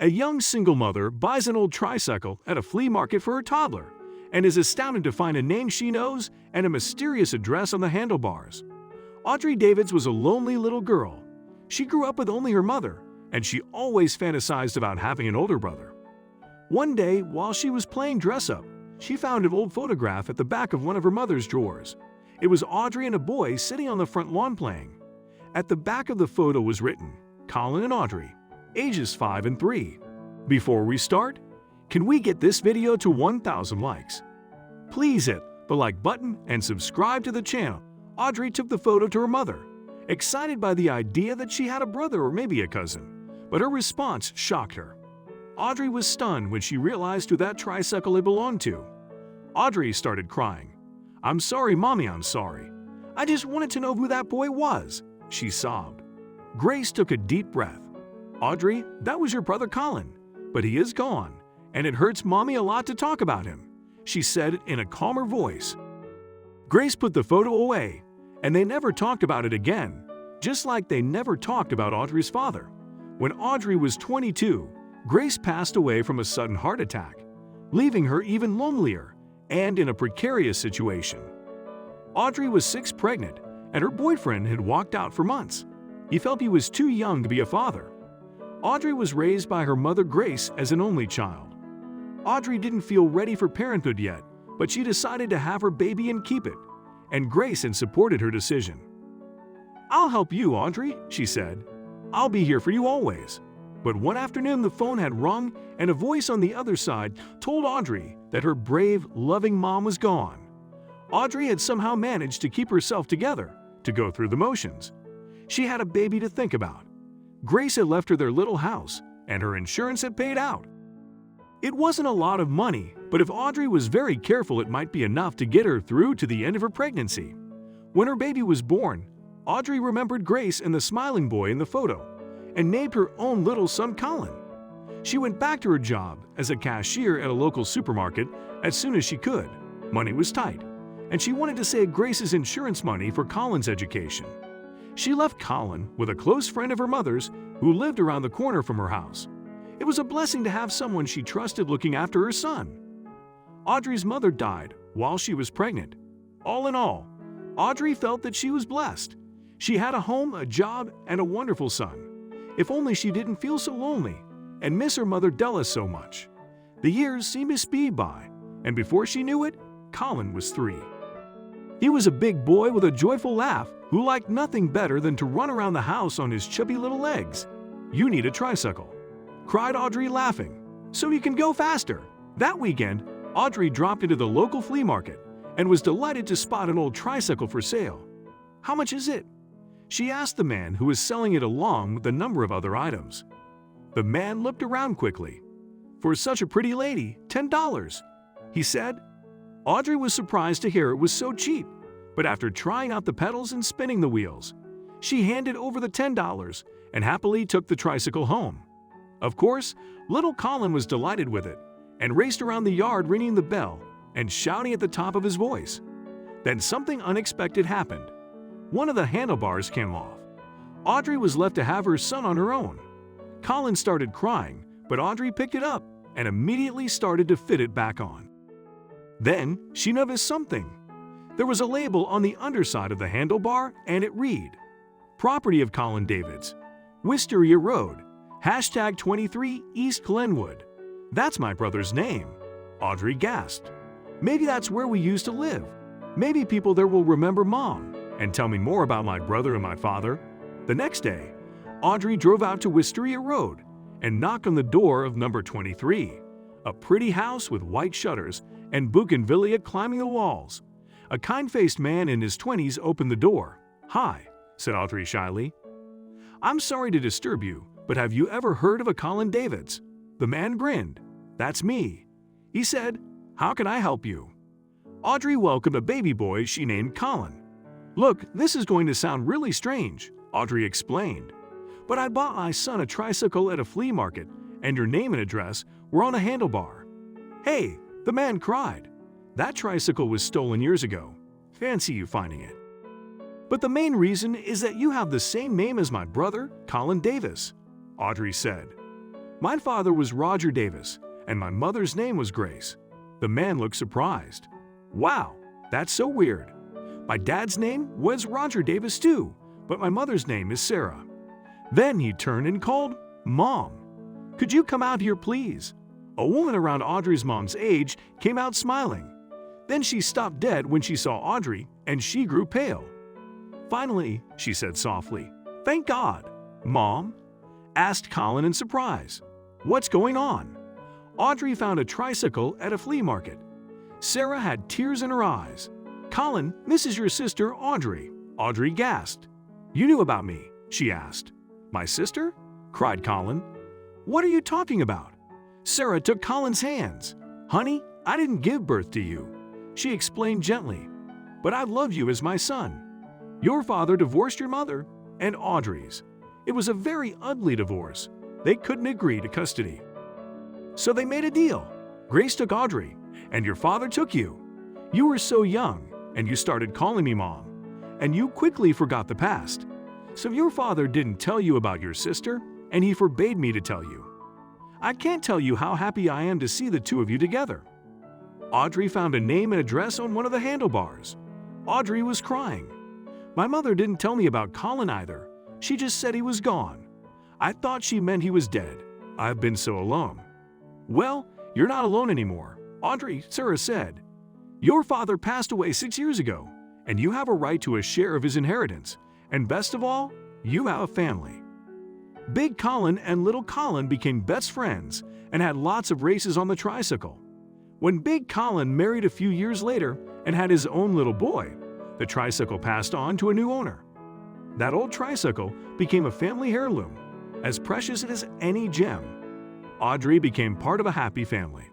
A young single mother buys an old tricycle at a flea market for her toddler and is astounded to find a name she knows and a mysterious address on the handlebars. Audrey Davids was a lonely little girl. She grew up with only her mother, and she always fantasized about having an older brother. One day, while she was playing dress-up, she found an old photograph at the back of one of her mother's drawers. It was Audrey and a boy sitting on the front lawn playing. At the back of the photo was written, "Colin and Audrey, ages 5 and 3. Before we start, can we get this video to 1,000 likes? Please hit the like button and subscribe to the channel." Audrey took the photo to her mother, excited by the idea that she had a brother or maybe a cousin, but her response shocked her. Audrey was stunned when she realized who that tricycle had belonged to. Audrey started crying. "I'm sorry, Mommy, I'm sorry. I just wanted to know who that boy was," she sobbed. Grace took a deep breath. "Audrey, that was your brother Colin, but he is gone, and it hurts Mommy a lot to talk about him," she said in a calmer voice. Grace put the photo away, and they never talked about it again, just like they never talked about Audrey's father. When Audrey was 22, Grace passed away from a sudden heart attack, leaving her even lonelier and in a precarious situation. Audrey was 6 pregnant, and her boyfriend had walked out for months. He felt he was too young to be a father. Audrey was raised by her mother Grace as an only child. Audrey didn't feel ready for parenthood yet, but she decided to have her baby and keep it, and Grace had supported her decision. "I'll help you, Audrey," she said. "I'll be here for you always." But one afternoon the phone had rung, and a voice on the other side told Audrey that her brave, loving mom was gone. Audrey had somehow managed to keep herself together, to go through the motions. She had a baby to think about. Grace had left her their little house, and her insurance had paid out. It wasn't a lot of money, but if Audrey was very careful, it might be enough to get her through to the end of her pregnancy. When her baby was born, Audrey remembered Grace and the smiling boy in the photo, and named her own little son Colin. She went back to her job as a cashier at a local supermarket as soon as she could. Money was tight, and she wanted to save Grace's insurance money for Colin's education. She left Colin with a close friend of her mother's who lived around the corner from her house. It was a blessing to have someone she trusted looking after her son. Audrey's mother died while she was pregnant. All in all, Audrey felt that she was blessed. She had a home, a job, and a wonderful son. If only she didn't feel so lonely and miss her mother Della so much. The years seemed to speed by, and before she knew it, Colin was 3. He was a big boy with a joyful laugh who liked nothing better than to run around the house on his chubby little legs. "You need a tricycle," cried Audrey, laughing, "so you can go faster." That weekend, Audrey dropped into the local flea market and was delighted to spot an old tricycle for sale. "How much is it?" she asked the man who was selling it along with a number of other items. The man looked around quickly. "For such a pretty lady, $10, he said. Audrey was surprised to hear it was so cheap, but after trying out the pedals and spinning the wheels, she handed over the $10 and happily took the tricycle home. Of course, little Colin was delighted with it and raced around the yard ringing the bell and shouting at the top of his voice. Then something unexpected happened. One of the handlebars came off. Audrey was left to have her son on her own. Colin started crying, but Audrey picked it up and immediately started to fit it back on. Then she noticed something. There was a label on the underside of the handlebar, and it read, "Property of Colin Davids, Wisteria Road, #23 East Glenwood." "That's my brother's name," Audrey gasped. "Maybe that's where we used to live. Maybe people there will remember Mom and tell me more about my brother and my father." The next day, Audrey drove out to Wisteria Road and knocked on the door of number 23, a pretty house with white shutters and bougainvillea climbing the walls. A kind-faced man in his 20s opened the door. "Hi," said Audrey shyly. "I'm sorry to disturb you, but have you ever heard of a Colin Davids?" The man grinned. "That's me." He said, "How can I help you?" Audrey welcomed a baby boy she named Colin. "Look, this is going to sound really strange," Audrey explained, "but I bought my son a tricycle at a flea market, and your name and address were on a handlebar." "Hey," the man cried, "that tricycle was stolen years ago. Fancy you finding it." "But the main reason is that you have the same name as my brother, Colin Davis," Audrey said. My father was Roger Davis, and my mother's name was Grace. The man looked surprised. Wow, that's so weird. My dad's name was Roger Davis too, but my mother's name is Sarah. Then he turned and called, Mom. Could you come out here, please? A woman around Audrey's mom's age came out smiling. Then she stopped dead when she saw Audrey, and she grew pale. Finally, she said softly, Thank God. Mom? Asked Colin in surprise. What's going on? Audrey found a tricycle at a flea market. Sarah had tears in her eyes. Colin, this is your sister, Audrey. Audrey gasped. You knew about me, she asked. My sister? Cried Colin. What are you talking about? Sarah took Colin's hands. Honey, I didn't give birth to you, she explained gently. But I love you as my son. Your father divorced your mother and Audrey's. It was a very ugly divorce. They couldn't agree to custody. So they made a deal. Grace took Audrey, and your father took you. You were so young, and you started calling me Mom, and you quickly forgot the past. So your father didn't tell you about your sister, and he forbade me to tell you. I can't tell you how happy I am to see the two of you together. Audrey found a name and address on one of the handlebars. Audrey was crying. My mother didn't tell me about Colin either. She just said he was gone. I thought she meant he was dead. I've been so alone. Well, you're not alone anymore, Audrey, Sarah said. Your father passed away 6 years ago, and you have a right to a share of his inheritance. And best of all, you have a family. Big Colin and Little Colin became best friends and had lots of races on the tricycle. When Big Colin married a few years later and had his own little boy, the tricycle passed on to a new owner. That old tricycle became a family heirloom, as precious as any gem. Audrey became part of a happy family.